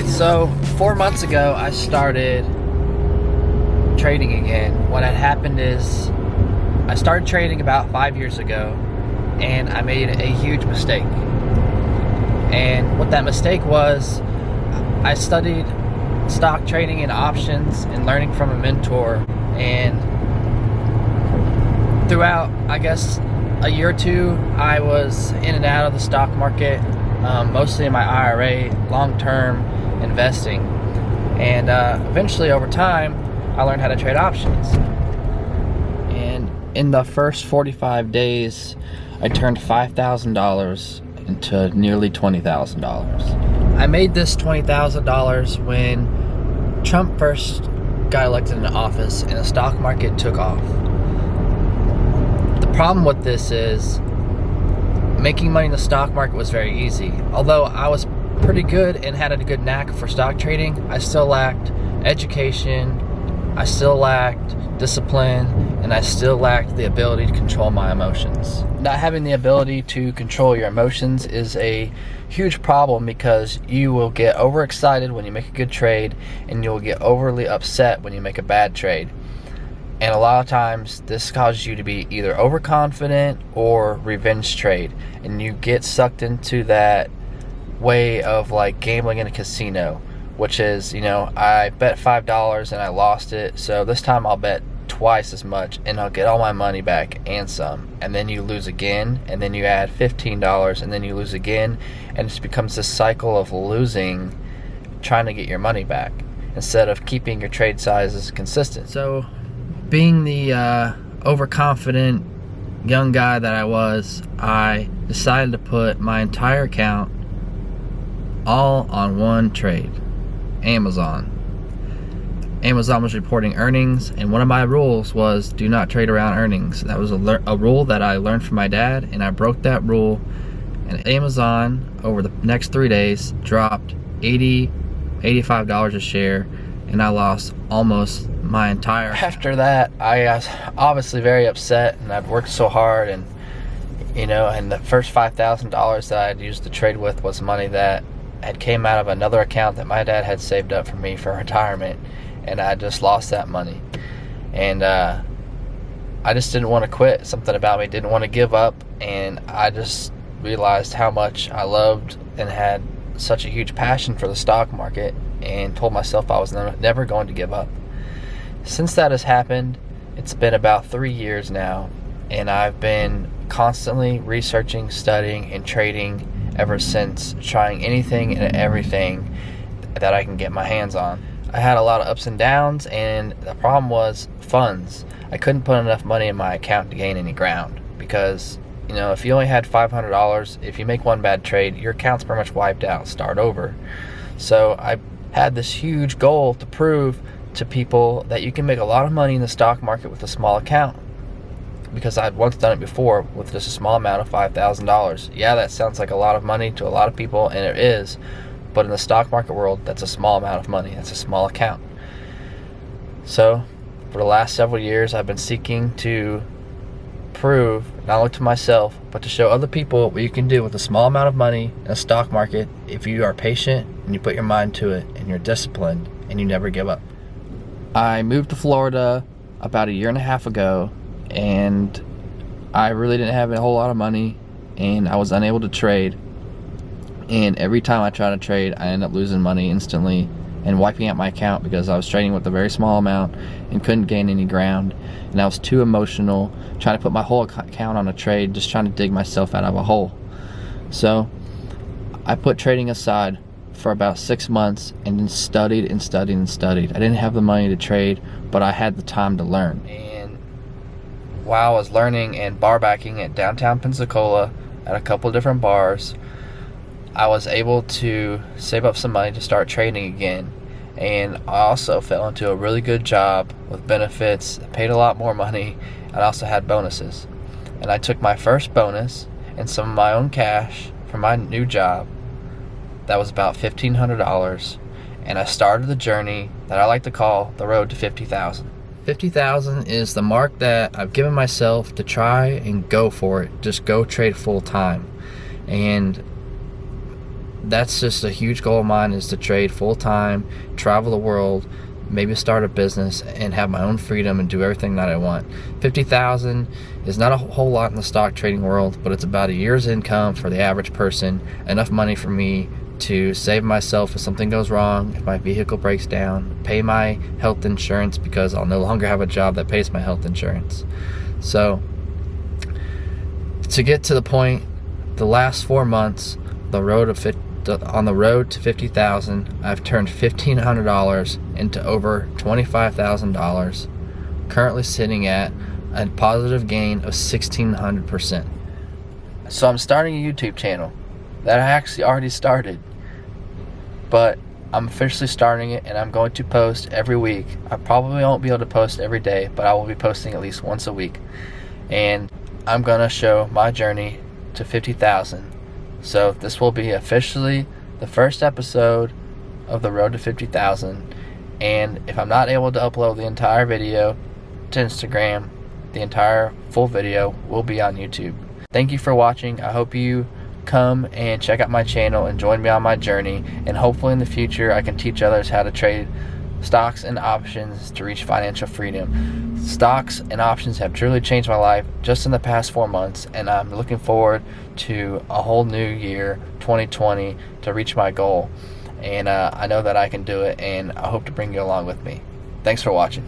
So 4 months ago, I started trading again. What had happened is I started trading about 5 years ago, and I made a huge mistake. And what that mistake was, I studied stock trading and options and learning from a mentor, and throughout, I guess, a year or two, I was in and out of the stock market, mostly in my IRA, long-term investing. And eventually, over time, I learned how to trade options. And in the first 45 days, I turned $5,000 into nearly $20,000. I made this $20,000 when Trump first got elected into office and the stock market took off. The problem with this is making money in the stock market was very easy. Although I was pretty good and had a good knack for stock trading, I still lacked education, I still lacked discipline, and I still lacked the ability to control my emotions. Not having the ability to control your emotions is a huge problem, because you will get overexcited when you make a good trade, and you'll get overly upset when you make a bad trade. And a lot of times this causes you to be either overconfident or revenge trade, and you get sucked into that way of like gambling in a casino, which is, I bet $5 and I lost it, so this time I'll bet twice as much and I'll get all my money back and some. And then you lose again, and then you add $15, and then you lose again, and it just becomes this cycle of losing, trying to get your money back instead of keeping your trade sizes consistent. So being the overconfident young guy that I was, I decided to put my entire account all on one trade: Amazon. Amazon was reporting earnings, and one of my rules was do not trade around earnings. That was a rule that I learned from my dad, and I broke that rule. And Amazon, over the next 3 days, dropped $85 a share, and I lost almost my entire. After that, I was obviously very upset, and I've worked so hard, and and the first $5,000 that I'd used to trade with was money that had came out of another account that my dad had saved up for me for retirement, and I just lost that money. And I just didn't want to quit. Something about me didn't want to give up, and I just realized how much I loved and had such a huge passion for the stock market, and told myself I was never going to give up. Since that has happened, it's been about 3 years now, and I've been constantly researching, studying, and trading ever since, trying anything and everything that I can get my hands on. I had a lot of ups and downs, and the problem was funds. I couldn't put enough money in my account to gain any ground, because if you only had $500, if you make one bad trade, your account's pretty much wiped out, start over. So I had this huge goal to prove to people that you can make a lot of money in the stock market with a small account, because I'd once done it before with just a small amount of $5,000. Yeah, that sounds like a lot of money to a lot of people, and it is, but in the stock market world, that's a small amount of money. That's a small account. So for the last several years, I've been seeking to prove, not only to myself, but to show other people what you can do with a small amount of money in a stock market if you are patient and you put your mind to it and you're disciplined and you never give up. I moved to Florida about a year and a half ago, and I really didn't have a whole lot of money, and I was unable to trade. And every time I tried to trade, I ended up losing money instantly and wiping out my account, because I was trading with a very small amount and couldn't gain any ground. And I was too emotional, trying to put my whole account on a trade, just trying to dig myself out of a hole. So I put trading aside for about 6 months and then studied and studied and studied. I didn't have the money to trade, but I had the time to learn. And while I was learning and bar backing at downtown Pensacola at a couple of different bars, I was able to save up some money to start trading again. And I also fell into a really good job with benefits, paid a lot more money, and I also had bonuses. And I took my first bonus and some of my own cash from my new job. That was about $1,500, and I started the journey that I like to call the road to 50,000. 50,000 is the mark that I've given myself to try and go for it. Just go trade full time. And that's just a huge goal of mine, is to trade full-time, travel the world, maybe start a business and have my own freedom and do everything that I want. $50,000 is not a whole lot in the stock trading world, but it's about a year's income for the average person, enough money for me to save myself if something goes wrong, if my vehicle breaks down, pay my health insurance, because I'll no longer have a job that pays my health insurance. So to get to the point, the last 4 months, on the road to 50,000, I've turned $1,500 into over $25,000, currently sitting at a positive gain of 1,600%. So I'm starting a YouTube channel that I actually already started, but I'm officially starting it, and I'm going to post every week. I probably won't be able to post every day, but I will be posting at least once a week, and I'm gonna show my journey to 50,000. So this will be officially the first episode of the road to 50,000, and if I'm not able to upload the entire video to Instagram, the entire full video will be on YouTube. Thank you for watching. I hope you come and check out my channel and join me on my journey, and hopefully in the future I can teach others how to trade stocks and options to reach financial freedom. Stocks and options have truly changed my life just in the past 4 months, and I'm looking forward to a whole new year, 2020, to reach my goal. And I know that I can do it, and I hope to bring you along with me. Thanks for watching.